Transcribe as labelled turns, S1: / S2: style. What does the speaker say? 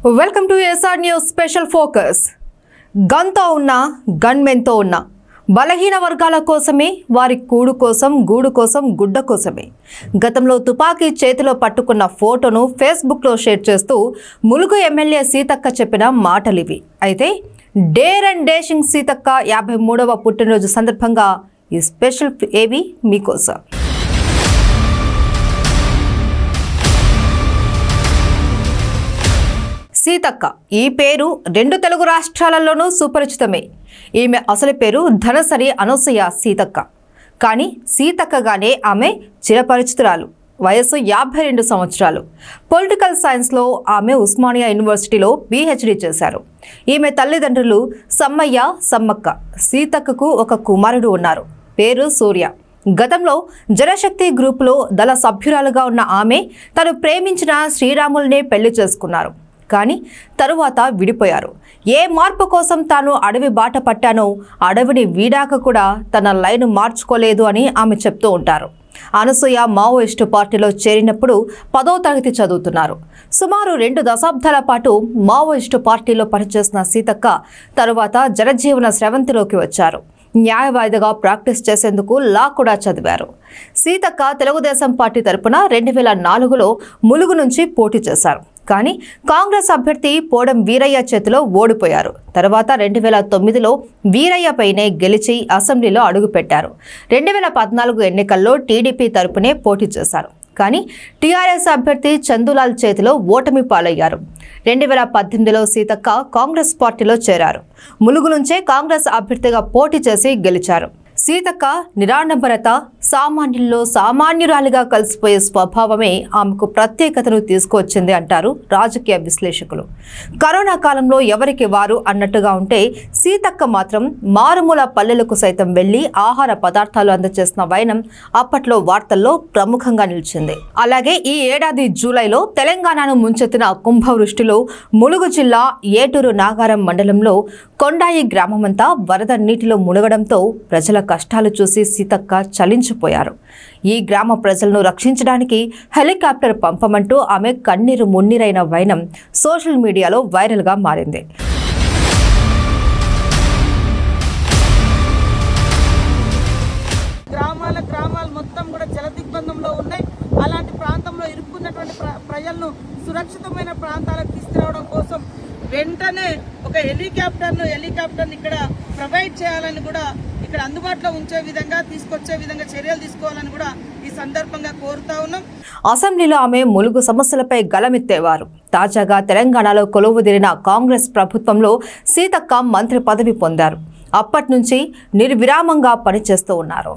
S1: Welcome to SR news special focus. గన్తో ఉన్న గన్మెన్తో ఉన్న బలహీన వర్గాల కోసమే, వారి కూడు కోసం, గూడు కోసం, గుడ్డ కోసమే గతంలో తుపాకీ చేతిలో పట్టుకున్న ఫోటోను ఫేస్బుక్లో షేర్ చేస్తూ ములుగు ఎమ్మెల్యే సీతక్క చెప్పిన మాటలివి. అయితే డేర్ అండ్ డేషింగ్ సీతక్క 53వ పుట్టినరోజు సందర్భంగా ఈ స్పెషల్ ఏవి మీకోసం. సీతక్క ఈ పేరు రెండు తెలుగు రాష్ట్రాలలోనూ సుపరిచితమే. ఈమె అసలు పేరు ధనసరి అనసూయ సీతక్క. కానీ సీతక్కగానే ఆమె చిరపరిచితురాలు. వయసు 52 సంవత్సరాలు. పొలిటికల్ సైన్స్లో ఆమె ఉస్మానియా యూనివర్సిటీలో PhD చేశారు. ఈమె తల్లిదండ్రులు సమ్మయ్య, సమ్మక్క. సీతక్కకు ఒక కుమారుడు ఉన్నారు. పేరు సూర్య. గతంలో జనశక్తి గ్రూపులో దళ సభ్యురాలుగా ఉన్న ఆమె తను ప్రేమించిన శ్రీరాములనే పెళ్లి చేసుకున్నారు. కానీ తరువాత విడిపోయారు. ఏ మార్పు కోసం తాను అడవి బాట పట్టానో అడవిని వీడాక కూడా తన లైన్ మార్చుకోలేదు అని ఆమె చెప్తూ ఉంటారు. అనసూయ మావోయిస్టు పార్టీలో చేరినప్పుడు 10వ తరగతి చదువుతున్నారు. సుమారు 2 దశాబ్దాల పాటు మావోయిస్టు పార్టీలో పనిచేసిన సీతక్క తరువాత జనజీవన స్రవంతిలోకి వచ్చారు. న్యాయవాదిగా ప్రాక్టీస్ చేసేందుకు లా కూడా చదివారు. సీతక్క తెలుగుదేశం పార్టీ తరపున 2004లో ములుగు నుంచి పోటీ చేశారు. కానీ కాంగ్రెస్ అభ్యర్థి పోడం వీరయ్య చేతిలో ఓడిపోయారు. తర్వాత 2009లో వీరయ్యపైనే గెలిచి అసెంబ్లీలో అడుగుపెట్టారు. 2014 ఎన్నికల్లో టీడీపీ తరపునే పోటీ చేశారు. కానీ టీఆర్ఎస్ అభ్యర్థి చందులాల్ చేతిలో ఓటమి పాలయ్యారు. 2018లో సీతక్క కాంగ్రెస్ పార్టీలో చేరారు. ములుగు నుంచే కాంగ్రెస్ అభ్యర్థిగా పోటీ చేసి గెలిచారు. సీతక్క నిరాడంబరత, సామాన్యుల్లో సామాన్యురాలిగా కలిసిపోయే స్వభావమే ఆమెకు ప్రత్యేకతను తీసుకువచ్చింది అంటారు రాజకీయ విశ్లేషకులు. కరోనా కాలంలో ఎవరికి వారు అన్నట్టుగా ఉంటే సీతక్క మాత్రం మారుమూల పల్లెలకు సైతం వెళ్లి ఆహార పదార్థాలు అందజేసిన వైనం అప్పట్లో వార్తల్లో ప్రముఖంగా నిలిచింది. అలాగే ఈ ఏడాది జూలైలో తెలంగాణను ముంచెత్తిన కుంభవృష్టిలో ములుగు జిల్లా ఏటూరు నాగారం మండలంలో కొండాయి గ్రామమంతా వరద నీటిలో మునగడంతో ప్రజల కష్టాలు చూసి సీతక్క చలించిపోయారు. ఈ గ్రామ ప్రజలను రక్షించడానికి హెలికాప్టర్ పంపమంటూ ఆమె కన్నీరు మున్నీరైన వైనం సోషల్ మీడియాలో వైరల్గా మారింది.
S2: గ్రామాలు మొత్తం కూడా జలదిగ్బంధంలో ఉన్నాయి. అలాంటి ప్రాంతంలో ఇరుక్కున్నటువంటి ప్రజలను సురక్షితమైన ప్రాంతాలకు తీసుకురావడం కోసం వెంటనే ఒక హెలికాప్టర్ ఇక్కడ ప్రొవైడ్ చేయాలని కూడా, ఇక్కడ అందుబాటులో ఉంచే విధంగా తీసుకొచ్చే విధంగా చర్యలు తీసుకోవాలని కూడా ఈ సందర్భంగా కోరుతా ఉన్నాం.
S1: అసెంబ్లీలో ఆమె ములుగు సమస్యలపై గలమెత్తేవారు. తాజాగా తెలంగాణలో కొలువుదీరిన కాంగ్రెస్ ప్రభుత్వంలో సీతక్క మంత్రి పదవి పొందారు. అప్పటి నుంచి నిర్విరామంగా పనిచేస్తూ ఉన్నారు.